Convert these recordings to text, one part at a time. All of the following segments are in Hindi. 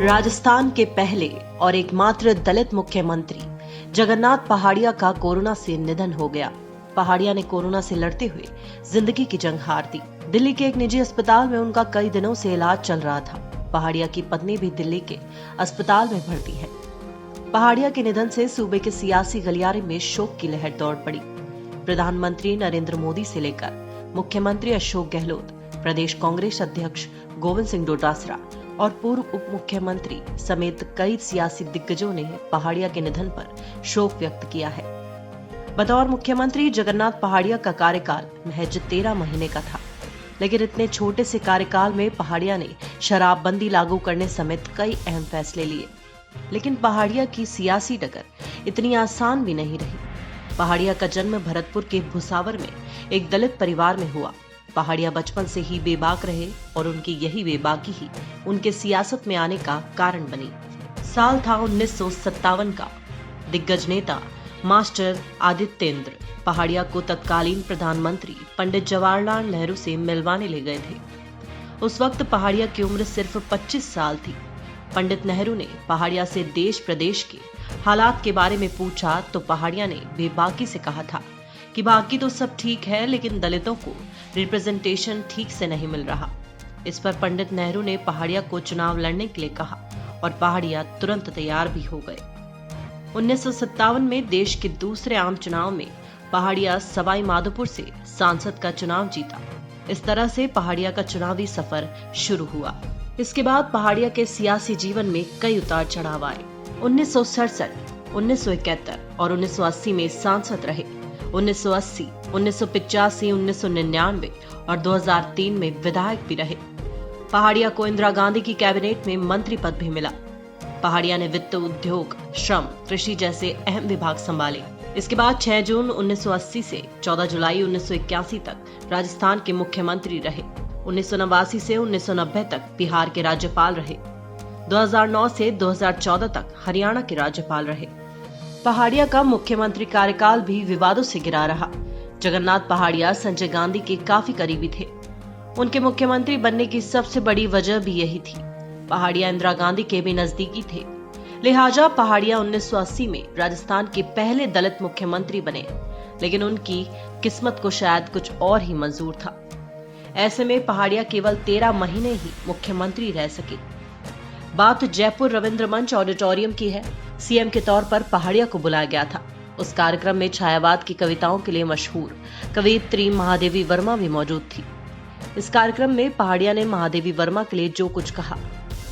राजस्थान के पहले और एकमात्र दलित मुख्यमंत्री जगन्नाथ पहाड़िया का कोरोना से निधन हो गया। पहाड़िया ने कोरोना से लड़ते हुए जिंदगी की जंग हार दी। दिल्ली के एक निजी अस्पताल में उनका कई दिनों से इलाज चल रहा था। पहाड़िया की पत्नी भी दिल्ली के अस्पताल में भर्ती है। पहाड़िया के निधन से सूबे के सियासी गलियारे में शोक की लहर दौड़ पड़ी। प्रधानमंत्री नरेंद्र मोदी से लेकर मुख्यमंत्री अशोक गहलोत, प्रदेश कांग्रेस अध्यक्ष गोविंद सिंह डोटासरा और पूर्व उप मुख्यमंत्री समेत कई सियासी दिग्गजों ने पहाड़िया के निधन पर शोक व्यक्त किया है। बतौर मुख्यमंत्री जगन्नाथ पहाड़िया का कार्यकाल महज 13 महीने का था, लेकिन इतने छोटे से कार्यकाल में पहाड़िया ने शराबबंदी लागू करने समेत कई अहम फैसले लिए। लेकिन पहाड़िया की सियासी डगर इतनी आसान भी नहीं रही। पहाड़िया का जन्म भरतपुर के भुसावर में एक दलित परिवार में हुआ। पहाड़िया बचपन से ही बेबाक रहे और उनकी यही बेबाकी ही उनके सियासत में आने का कारण बनी। साल था 1957 का। दिग्गज नेता मास्टर आदित्येंद्र पहाड़िया को तत्कालीन प्रधानमंत्री पंडित जवाहरलाल नेहरू से मिलवाने ले गए थे। उस वक्त पहाड़िया की उम्र सिर्फ 25 साल थी। पंडित नेहरू ने पहाड़िया से देश प्रदेश के हालात के बारे में पूछा तो पहाड़िया ने बेबाकी से कहा था कि बाकी तो सब ठीक है, लेकिन दलितों को रिप्रेजेंटेशन ठीक से नहीं मिल रहा। इस पर पंडित नेहरू ने पहाड़िया को चुनाव लड़ने के लिए कहा और पहाड़िया तुरंत तैयार भी हो गए। 1957 में देश के दूसरे आम चुनाव में पहाड़िया सवाई माधोपुर से सांसद का चुनाव जीता। इस तरह से पहाड़िया का चुनावी सफर शुरू हुआ। इसके बाद पहाड़िया के सियासी जीवन में कई उतार चढ़ाव आए। 1967, 1971 और 1980 में सांसद रहे। 1980, 1985, 1999 और 2003 में विधायक भी रहे। पहाड़िया को इंदिरा गांधी की कैबिनेट में मंत्री पद भी मिला। पहाड़िया ने वित्त, उद्योग, श्रम, कृषि जैसे अहम विभाग संभाले। इसके बाद 6 जून 1980 से 14 जुलाई 1981 तक राजस्थान के मुख्यमंत्री रहे। 1989 से 1990 तक बिहार के राज्यपाल रहे। 2009 से 2014 तक हरियाणा के राज्यपाल रहे। पहाड़िया का मुख्यमंत्री कार्यकाल भी विवादों से घिरा रहा। जगन्नाथ पहाड़िया संजय गांधी के काफी करीबी थे। उनके मुख्यमंत्री बनने की सबसे बड़ी वजह भी यही थी। पहाड़िया इंदिरा गांधी के भी नजदीकी थे, लिहाजा पहाड़िया 1980 में राजस्थान के पहले दलित मुख्यमंत्री बने। लेकिन उनकी किस्मत को शायद कुछ और ही मंजूर था। ऐसे में पहाड़िया केवल 13 महीने ही मुख्यमंत्री रह सके। बात जयपुर रविंद्र मंच ऑडिटोरियम की है। सीएम के तौर पर पहाड़िया को बुलाया गया था। उस कार्यक्रम में छायावाद की कविताओं के लिए मशहूर कवयित्री महादेवी वर्मा भी मौजूद थी। इस कार्यक्रम में पहाड़िया ने महादेवी वर्मा के लिए जो कुछ कहा,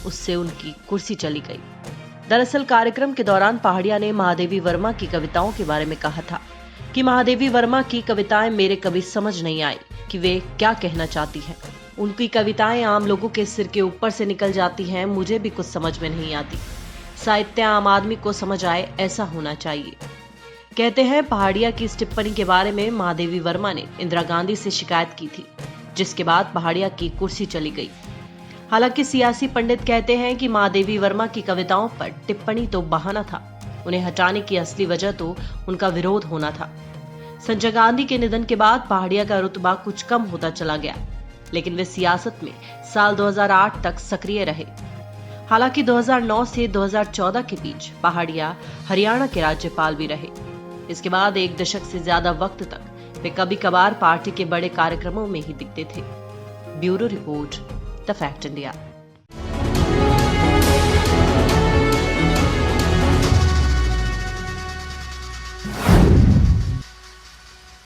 उससे उनकी कुर्सी चली गई। दरअसल कार्यक्रम के दौरान पहाड़िया ने महादेवी वर्मा की कविताओं के बारे में कहा था कि महादेवी वर्मा की कविताएं मेरे कभी समझ नहीं आई कि वे क्या कहना चाहती हैं। उनकी कविताएं आम लोगों के सिर के ऊपर से निकल जाती हैं, मुझे भी कुछ समझ में नहीं आती। साहित्य आम आदमी को समझ आए, ऐसा होना चाहिए। कहते हैं पहाड़िया की इस टिप्पणी के बारे में महादेवी वर्मा ने इंदिरा गांधी से शिकायत की थी, जिसके बाद पहाड़िया की कुर्सी चली गई। हालांकि सियासी पंडित कहते हैं कि महादेवी वर्मा की कविताओं पर टिप्पणी तो बहाना था, उन्हें हटाने की असली वजह तो उनका विरोध होना था। संजय गांधी के निधन के बाद पहाड़िया का रुतबा कुछ कम होता चला गया, लेकिन वे सियासत में साल 2008 तक सक्रिय रहे। हालांकि 2009 से 2014 के बीच पहाड़िया हरियाणा के राज्यपाल भी रहे। इसके बाद 1 दशक से ज्यादा वक्त तक वे कभी कभार पार्टी के बड़े कार्यक्रमों में ही दिखते थे। Bureau report, the fact India.